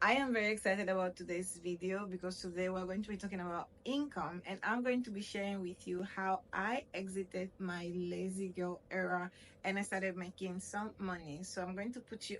I am very excited about today's video because today we're going to be talking about income, and I'm going to be sharing with you how I exited my lazy girl era and I started making some money. So I'm going to put you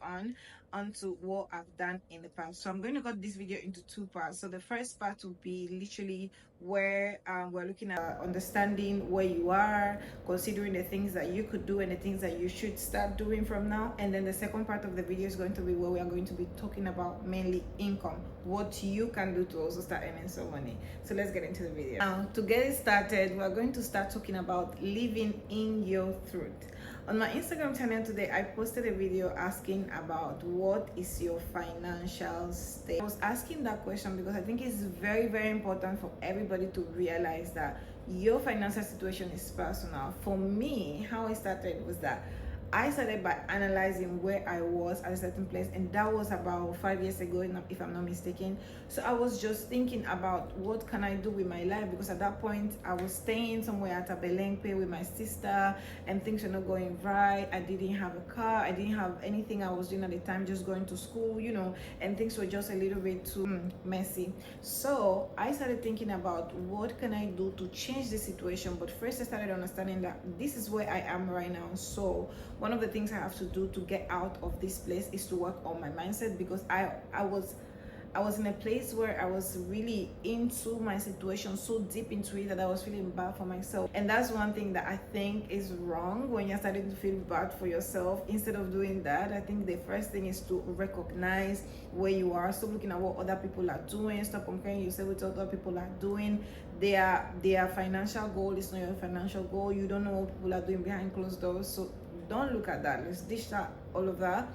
onto what I've done in the past. So I'm going to cut this video into two parts. So the first part will be literally where we're looking at understanding where you are, considering the things that you could do and the things that you should start doing from now. And then the second part of the video is going to be where we are going to be talking about mainly income, what you can do to also start earning some money. So let's get into the video. Now, to get it started, we're going to start talking about living in your truth. On my Instagram channel today, I posted a video asking about what is your financial state. I was asking that question because I think it's very, very important for everybody to realize that your financial situation is personal. For me, how I started was that I started by analyzing where I was at a certain place, and that was about 5 years ago, if I'm not mistaken. So I was just thinking about what can I do with my life, because at that point I was staying somewhere at Abelenque with my sister, and things were not going right. I didn't have a car, I didn't have anything I was doing at the time, just going to school, and things were just a little bit too messy. So I started thinking about what can I do to change the situation. But first I started understanding that this is where I am right now. So one of the things I have to do to get out of this place is to work on my mindset, because I was in a place where I was really into my situation, so deep into it that I was feeling bad for myself. And that's one thing that I think is wrong when you're starting to feel bad for yourself. Instead of doing that, I think the first thing is to recognize where you are. Stop looking at what other people are doing. Stop comparing yourself with what other people are doing. Their financial goal is not your financial goal. You don't know what people are doing behind closed doors. So don't look at that. Let's dish that, all of that,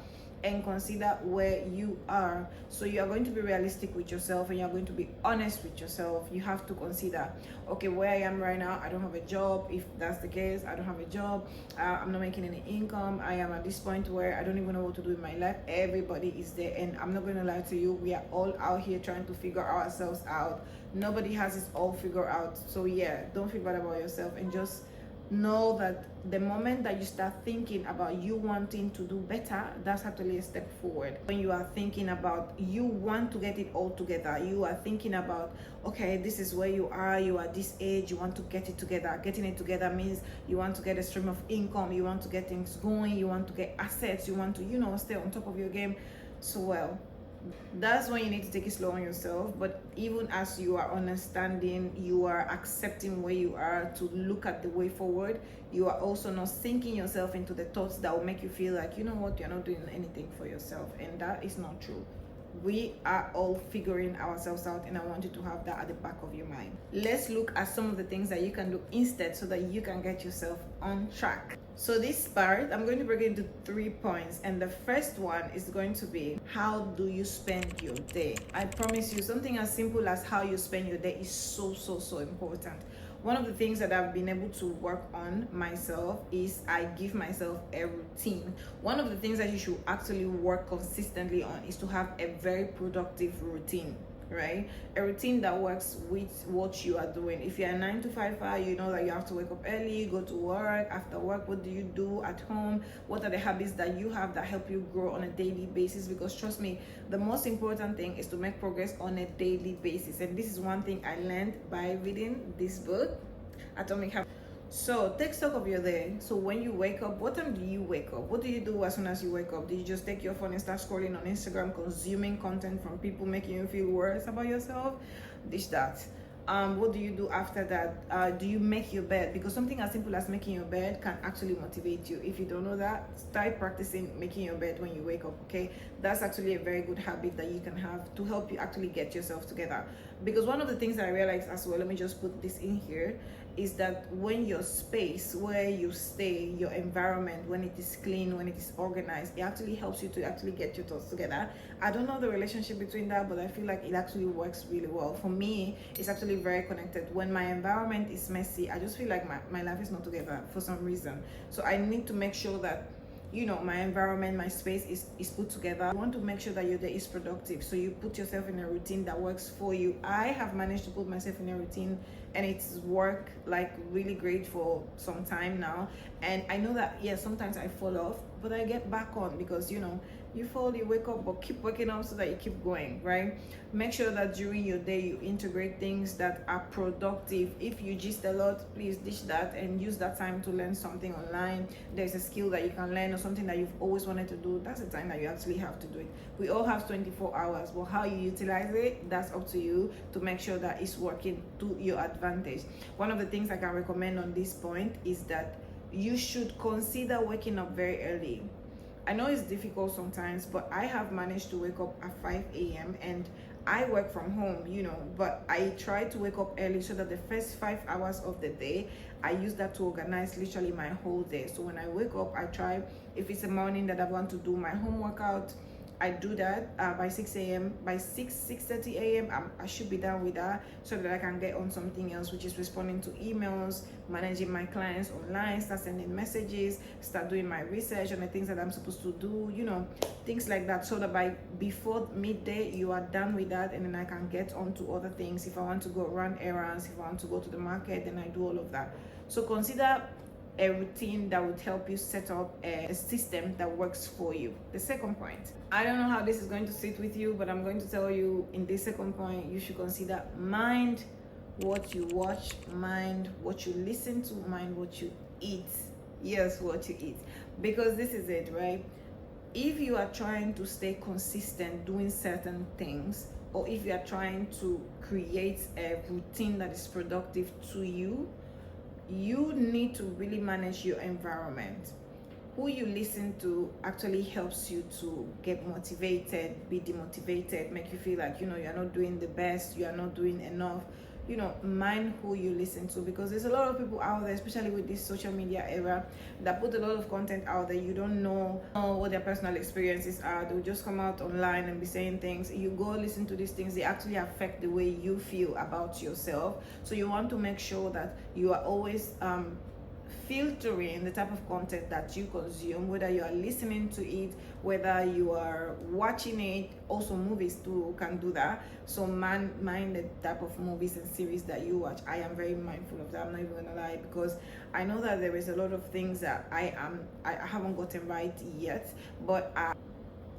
and consider where you are. So you are going to be realistic with yourself, and you're going to be honest with yourself. You have to consider, okay, where I am right now, I don't have a job. If that's the case, I don't have a job, I'm not making any income. I am at this point where I don't even know what to do in my life. Everybody is there, and I'm not going to lie to you, we are all out here trying to figure ourselves out. Nobody has it all figured out. So yeah, don't feel bad about yourself, and just know that the moment that you start thinking about you wanting to do better, that's actually a step forward. When you are thinking about you want to get it all together, you are thinking about, okay, this is where you are this age, you want to get it together. Getting it together means you want to get a stream of income, you want to get things going, you want to get assets, you want to stay on top of your game. So well, that's when you need to take it slow on yourself. But even as you are understanding, you are accepting where you are to look at the way forward, you are also not sinking yourself into the thoughts that will make you feel like, you know what, you're not doing anything for yourself. And that is not true. We are all figuring ourselves out, and I want you to have that at the back of your mind. Let's look at some of the things that you can do instead, so that you can get yourself on track. So this part, I'm going to break it into 3 points, and the first one is going to be, how do you spend your day? I promise you, something as simple as how you spend your day is so important. One of the things that I've been able to work on myself is I give myself a routine. One of the things that you should actually work consistently on is to have a very productive routine, right? A routine that works with what you are doing. If you're a 9 to 5, you know that you have to wake up early, go to work. After work, what do you do at home? What are the habits that you have that help you grow on a daily basis? Because trust me, the most important thing is to make progress on a daily basis. And this is one thing I learned by reading this book, Atomic Habits. So take stock of your day. So when you wake up, what time do you wake up? What do you do as soon as you wake up? Do you just take your phone and start scrolling on Instagram, consuming content from people making you feel worse about yourself? Dish that. What do you do after that? Do you make your bed? Because something as simple as making your bed can actually motivate you. If you don't know that, start practicing making your bed when you wake up, okay? That's actually a very good habit that you can have to help you actually get yourself together. Because one of the things that I realized as well, let me just put this in here, is that when your space where you stay, your environment, when it is clean, when it is organized, it actually helps you to actually get your thoughts together. I don't know the relationship between that, but I feel like it actually works really well. For me, it's actually very connected. When my environment is messy, I just feel like my life is not together for some reason. So I need to make sure that my environment, my space is put together. You want to make sure that your day is productive, so you put yourself in a routine that works for you. I have managed to put myself in a routine, and it's worked like really great for some time now. And I know that sometimes I fall off, but I get back on, because you fall, you wake up, but keep waking up so that you keep going, right? Make sure that during your day you integrate things that are productive. If you gist a lot, please ditch that and use that time to learn something online. There's a skill that you can learn or something that you've always wanted to do. That's the time that you actually have to do it. We all have 24 hours, but how you utilize it, that's up to you to make sure that it's working to your advantage. One of the things I can recommend on this point is that you should consider waking up very early. I know it's difficult sometimes, but I have managed to wake up at 5 a.m. and I work from home, but I try to wake up early so that the first 5 hours of the day, I use that to organize literally my whole day. So when I wake up, I try, if it's a morning that I want to do my home workout, I do that by 6 a.m. By 6:30 a.m. I should be done with that so that I can get on something else, which is responding to emails, managing my clients online, start sending messages, start doing my research on the things that I'm supposed to do, things like that, so that by before midday you are done with that, and then I can get on to other things. If I want to go run errands, if I want to go to the market, then I do all of that. So consider a routine that would help you set up a system that works for you. The second point, I don't know how this is going to sit with you, but I'm going to tell you in this second point, you should consider mind what you watch, mind what you listen to, mind what you eat. Yes, what you eat. Because this is it, right? If you are trying to stay consistent doing certain things, or if you are trying to create a routine that is productive to you, you need to really manage your environment. Who you listen to actually helps you to get motivated, be demotivated, make you feel like you're not doing the best, you are not doing enough. Mind who you listen to, because there's a lot of people out there, especially with this social media era, that put a lot of content out there. You don't know what their personal experiences are. They'll just come out online and be saying things. You go listen to these things, they actually affect the way you feel about yourself. So you want to make sure that you are always filtering the type of content that you consume, whether you are listening to it, whether you are watching it. Also movies too can do that. So mind the type of movies and series that you watch. I am very mindful of that, I'm not even gonna lie, because I know that there is a lot of things that I haven't gotten right yet, but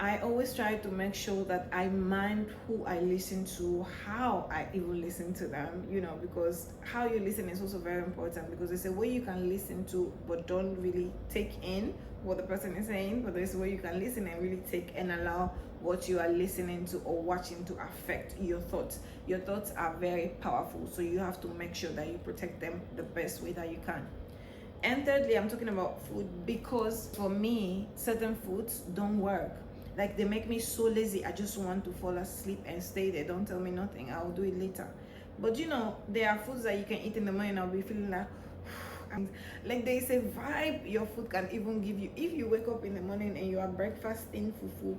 I always try to make sure that I mind who I listen to, how I even listen to them, because how you listen is also very important, because there's a way you can listen to but don't really take in what the person is saying, but there's a way you can listen and really take and allow what you are listening to or watching to affect your thoughts. Your thoughts are very powerful, so you have to make sure that you protect them the best way that you can. And thirdly, I'm talking about food, because for me, certain foods don't work. Like, they make me so lazy, I just want to fall asleep and stay there. Don't tell me nothing, I'll do it later. But there are foods that you can eat in the morning, I'll be feeling like there is a vibe your food can even give you. If you wake up in the morning and you are breakfasting fufu,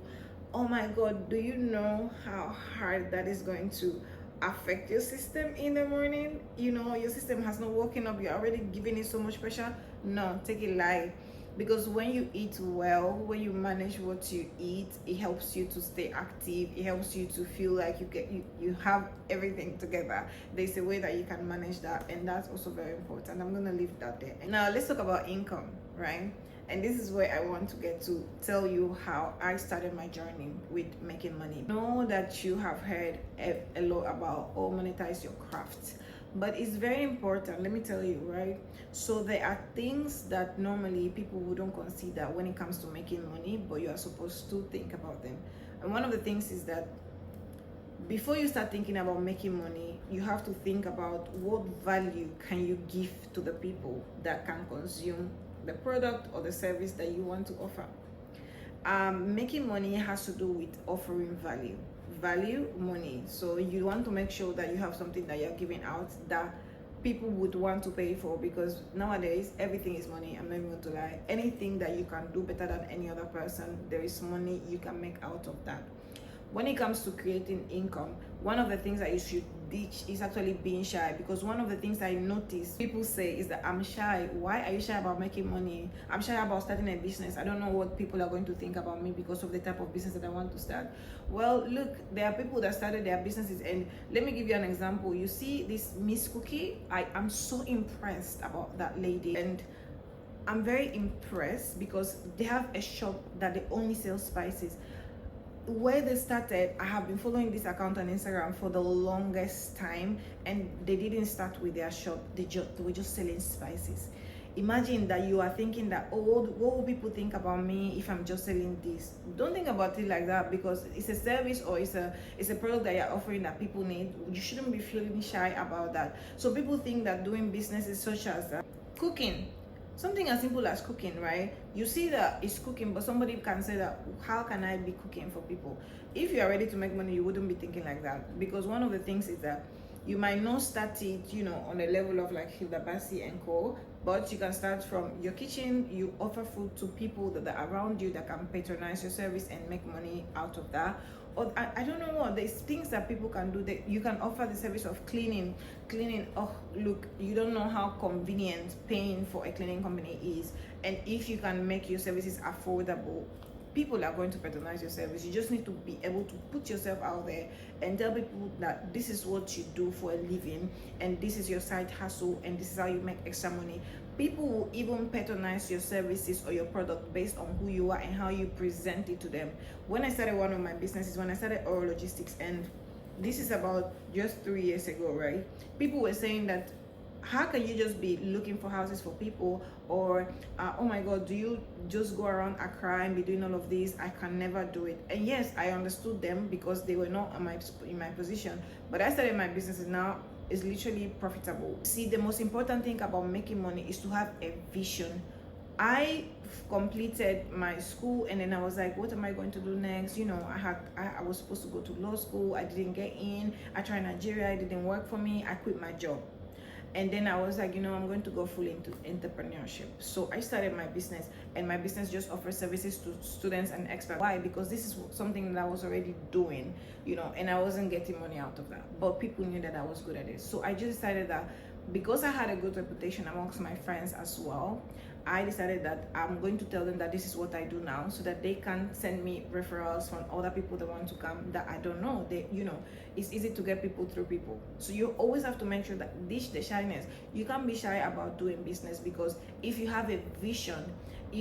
oh my god, do you know how hard that is going to affect your system in the morning? Your system has not woken up, you're already giving it so much pressure. No, take it light. Because when you eat well, when you manage what you eat, it helps you to stay active. It helps you to feel like you have everything together. There's a way that you can manage that, and that's also very important. I'm gonna leave that there. Now let's talk about income, right? And this is where I want to get to tell you how I started my journey with making money. Know that you have heard a lot about monetize your craft, but it's very important, let me tell you, right? So there are things that normally people wouldn't consider when it comes to making money, but you are supposed to think about them. And one of the things is that before you start thinking about making money, you have to think about what value can you give to the people that can consume the product or the service that you want to offer. Making money has to do with offering value, money. So you want to make sure that you have something that you're giving out that people would want to pay for, because nowadays everything is money. I'm not even going to lie. Anything that you can do better than any other person, there is money you can make out of that. When it comes to creating income, one of the things that you should ditch is actually being shy, because one of the things I notice people say is that I'm shy. Why are you shy about making money? I'm shy about starting a business. I don't know what people are going to think about me because of the type of business that I want to start. Well, look, there are people that started their businesses, and let me give you an example. You see this Miss Cookie, I'm so impressed about that lady, and I'm very impressed because they have a shop that they only sell spices. where they started, I have been following this account on Instagram for the longest time, and they didn't start with their shop. They were just selling spices. Imagine that you are thinking that, oh, what will people think about me if I'm just selling this? Don't think about it like that, because it's a service or it's a product that you're offering that people need. You shouldn't be feeling shy about that. So people think that doing businesses such as cooking, something as simple as cooking, right? You see that it's cooking, but somebody can say that, how can I be cooking for people? If you are ready to make money, you wouldn't be thinking like that, because one of the things is that you might not start it, on a level of like Hilda Basi and co, but you can start from your kitchen. You offer food to people that are around you that can patronize your service and make money out of that. Or I don't know what, there's things that people can do. That you can offer the service of cleaning. Oh, look, you don't know how convenient paying for a cleaning company is, and if you can make your services affordable, people are going to patronize your service. You just need to be able to put yourself out there and tell people that this is what you do for a living, and this is your side hustle, and this is how you make extra money. People will even patronize your services or your product based on who you are and how you present it to them. When I started one of my businesses, when I started Oro Logistics, and this is about just 3 years ago, right? People were saying that, how can you just be looking for houses for people? Or oh my god, do you just go around Accra and be doing all of this? I can never do it. And yes, I understood them, because they were not in my position. But I started my business, and now it's literally profitable. See, the most important thing about making money is to have a vision. I completed my school, and then I was like, what am I going to do next? I was supposed to go to law school. I didn't get in. I tried Nigeria, it didn't work for me. I quit my job. And then I was like, I'm going to go full into entrepreneurship. So I started my business, and my business just offers services to students and experts. Why? Because this is something that I was already doing, and I wasn't getting money out of that. But people knew that I was good at it. So I just decided that, because I had a good reputation amongst my friends as well, I decided that I'm going to tell them that this is what I do now, so that they can send me referrals from other people that want to come that I don't know. It's easy to get people through people. So you always have to make sure that ditch the shyness. You can't be shy about doing business, because if you have a vision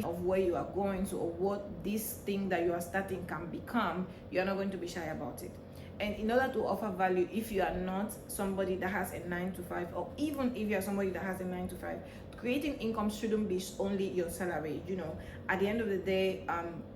of where you are going to, or what this thing that you are starting can become, you're not going to be shy about it. And in order to offer value, if you are not somebody that has a 9 to 5, or even if you are somebody that has a 9 to 5, creating income shouldn't be only your salary. At the end of the day,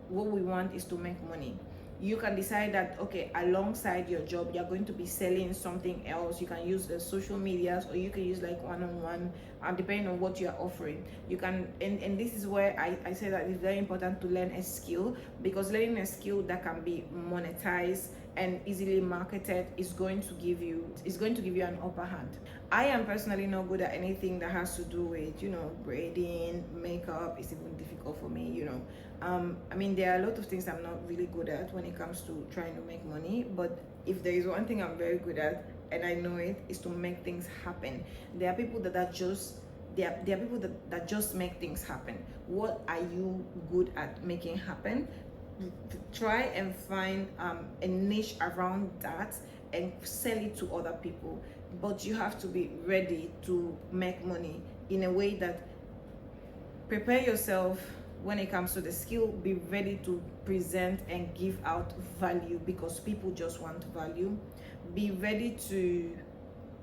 what we want is to make money. You can decide that, okay, alongside your job, you're going to be selling something else. You can use the social medias, or you can use like one-on-one, depending on what you're offering. You can, and this is where I say that it's very important to learn a skill, because learning a skill that can be monetized and easily marketed is going to give you an upper hand. I am personally not good at anything that has to do with braiding, makeup. It's even difficult for me. There are a lot of things I'm not really good at when it comes to trying to make money, but if there is one thing I'm very good at, and I know it, is to make things happen. There are people that are just there are people that just make things happen. What are you good at making happen? Try and find a niche around that and sell it to other people. But you have to be ready to make money in a way that prepare yourself. When it comes to the skill, be ready to present and give out value, because people just want value. Be ready to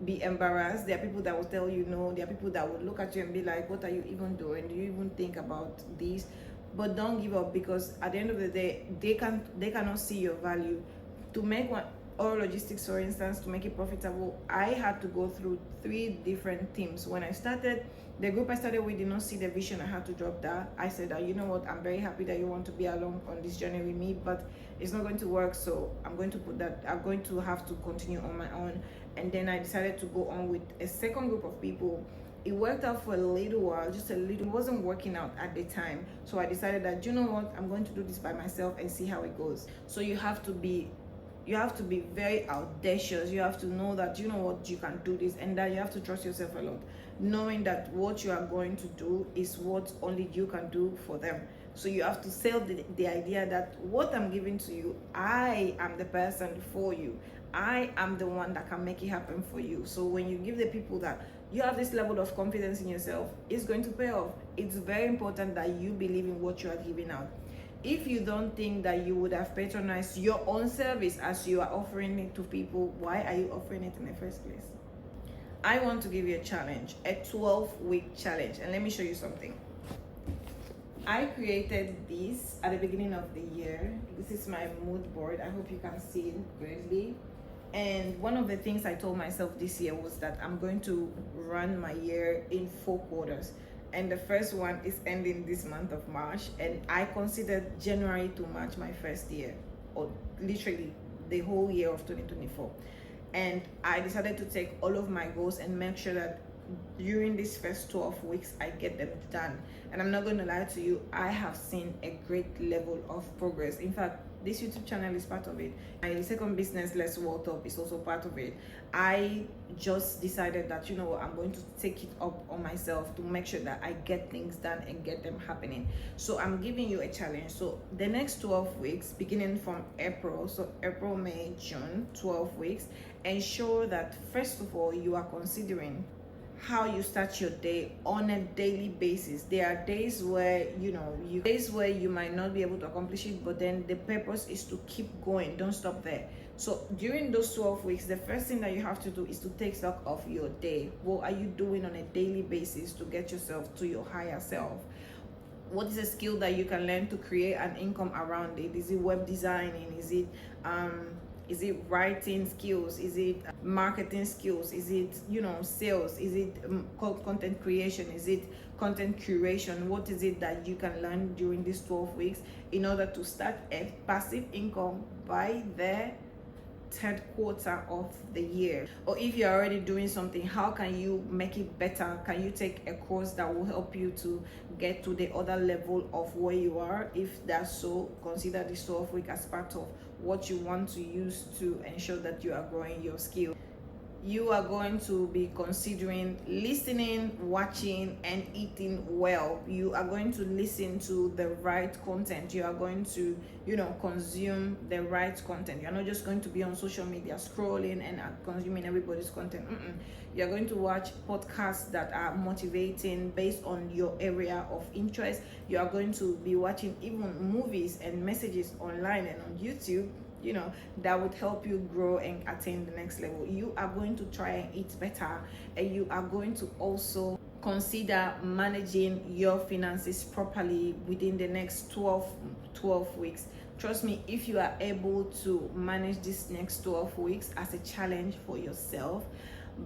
be embarrassed. There are people that will tell you no. There are people that will look at you and be like, what are you even doing? Do you even think about this? But don't give up, because at the end of the day, they cannot see your value. To make Oro Logistics, for instance, to make it profitable, I had to go through 3 different teams. When I started, the group I started with did not see the vision. I had to drop that. I said that, you know what, I'm very happy that you want to be along on this journey with me, but it's not going to work. So I'm going to have to continue on my own. And then I decided to go on with a second group of people. It worked out for a little while, just a little. It wasn't working out at the time. So I decided that, you know what, I'm going to do this by myself and see how it goes. So you have to be very audacious. You have to know that, you know what, you can do this, and that you have to trust yourself a lot, knowing that what you are going to do is what only you can do for them. So you have to sell the idea that what I'm giving to you, I am the person for you. I am the one that can make it happen for you. So when you give the people that you have this level of confidence in yourself, it's going to pay off. It's very important that you believe in what you are giving out. if you don't think that you would have patronized your own service as you are offering it to people, why are you offering it in the first place? I want to give you a challenge, a 12-week challenge, and let me show you something. I created this at the beginning of the year. This is my mood board. I hope you can see it greatly. And one of the things I told myself this year was that I'm going to run my year in 4 quarters. And the first one is ending this month of March. And I considered January to March my first year, or literally the whole year of 2024. And I decided to take all of my goals and make sure that during these first 12 weeks I get them done. And I'm not going to lie to you, I have seen a great level of progress. In fact, this YouTube channel is part of it. My second business, Let's World Up, is also part of it. I just decided that, you know, I'm going to take it up on myself to make sure that I get things done and get them happening. So I'm giving you a challenge. So the next 12 weeks, beginning from April, so April, May, June, 12 weeks, ensure that first of all you are considering how you start your day on a daily basis. There are days where you might not be able to accomplish it, but then the purpose is to keep going. Don't stop there. So during those 12 weeks, the first thing that you have to do is to take stock of your day. What are you doing on a daily basis to get yourself to your higher self? What is a skill that you can learn to create an income around it? Is it web designing? Is it writing skills? Is it marketing skills? Is it, sales? Is it content creation? Is it content curation? What is it that you can learn during these 12 weeks in order to start a passive income by the third quarter of the year? Or if you're already doing something, how can you make it better? Can you take a course that will help you to get to the other level of where you are? If that's so, consider this 12 week as part of what you want to use to ensure that you are growing your skill. You are going to be considering listening, watching, and eating well. You are going to listen to the right content. You are going to, consume the right content. You're not just going to be on social media scrolling and consuming everybody's content. You're going to watch podcasts that are motivating based on your area of interest. You are going to be watching even movies and messages online and on YouTube, that would help you grow and attain the next level. You are going to try and eat better, and you are going to also consider managing your finances properly within the next 12 weeks. Trust me, if you are able to manage this next 12 weeks as a challenge for yourself,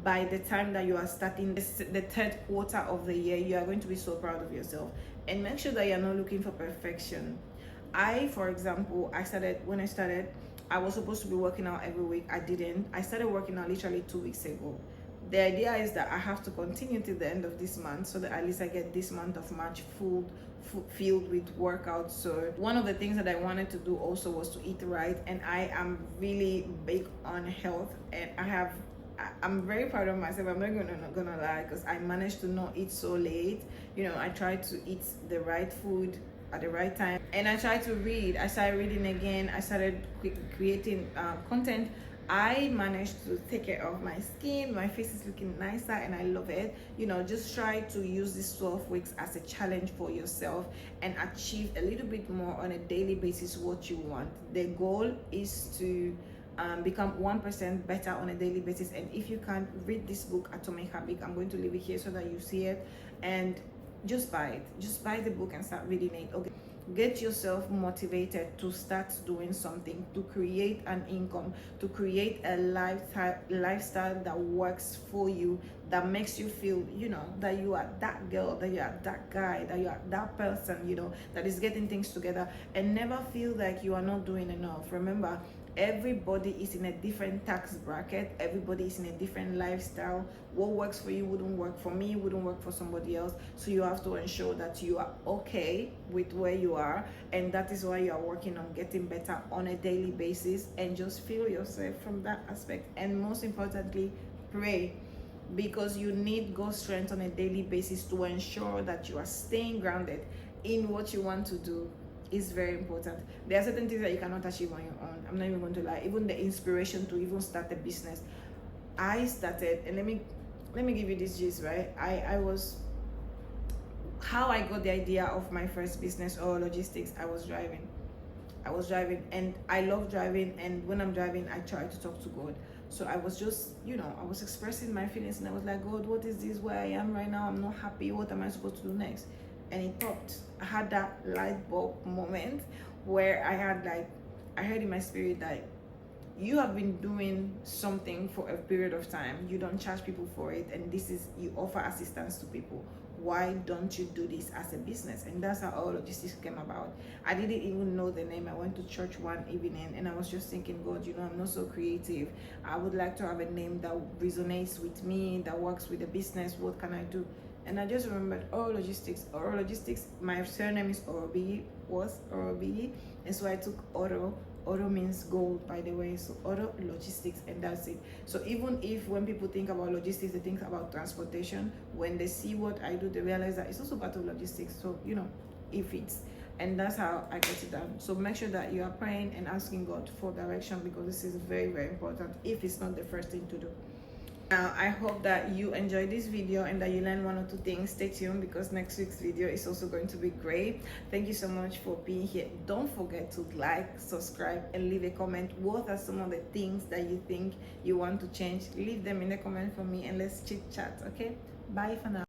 by the time that you are starting the third quarter of the year, you are going to be so proud of yourself. And make sure that you're not looking for perfection. For example, when I started, I was supposed to be working out every week. I didn't. I started working out literally 2 weeks ago. The idea is that I have to continue till the end of this month so that at least I get this month of March filled with workouts. So one of the things that I wanted to do also was to eat right, and I am really big on health, and I'm very proud of myself. I'm not gonna lie, because I managed to not eat so late. I tried to eat the right food at the right time, and I tried to read. I started reading again. I started creating content. I managed to take care of my skin. My face is looking nicer, and I love it. Just try to use these 12 weeks as a challenge for yourself and achieve a little bit more on a daily basis what you want. The goal is to become 1% better on a daily basis. And if you can't read this book, Atomic Habits, I'm going to leave it here so that you see it, and just buy it. Just buy the book and start reading it. Okay, get yourself motivated to start doing something, to create an income, to create a lifestyle that works for you, that makes you feel, that you are that girl, that you are that guy, that you are that person, that is getting things together, and never feel like you are not doing enough. Remember, everybody is in a different tax bracket. Everybody is in a different lifestyle. What works for you wouldn't work for me, wouldn't work for somebody else. So you have to ensure that you are okay with where you are, and that is why you are working on getting better on a daily basis. And just feel yourself from that aspect. And most importantly, pray, because you need God's strength on a daily basis to ensure that you are staying grounded in what you want to do. Is very important. There are certain things that you cannot achieve on your own. I'm not even going to lie. Even the inspiration to even start a business, I started, and let me give you this gist, right? How I got the idea of my first business, or logistics. I was driving. I was driving, and I love driving, and when I'm driving I try to talk to God. So I was just, I was expressing my feelings, and I was like, God, what is this, where I am right now? I'm not happy. What am I supposed to do next? And it popped. I had that light bulb moment where I heard in my spirit that you have been doing something for a period of time. You don't charge people for it, and this is, you offer assistance to people. Why don't you do this as a business? And that's how Oro Logistics came about. I didn't even know the name. I went to church one evening and I was just thinking, God, I'm not so creative. I would like to have a name that resonates with me, that works with the business. What can I do? And I just remembered Oro Logistics. Oro Logistics, my surname is Orobi, was Orobi, and so I took Oro. Oro means gold, by the way. So Oro Logistics, and that's it. So even if when people think about logistics, they think about transportation, when they see what I do, they realize that it's also part of logistics. So if it's, and that's how I got it done. So make sure that you are praying and asking God for direction, because this is very, very important if it's not the first thing to do. Now, I hope that you enjoyed this video and that you learned one or two things. Stay tuned, because next week's video is also going to be great. Thank you so much for being here. Don't forget to like, subscribe, and leave a comment. What are some of the things that you think you want to change? Leave them in the comment for me, and let's chit chat, okay? Bye for now.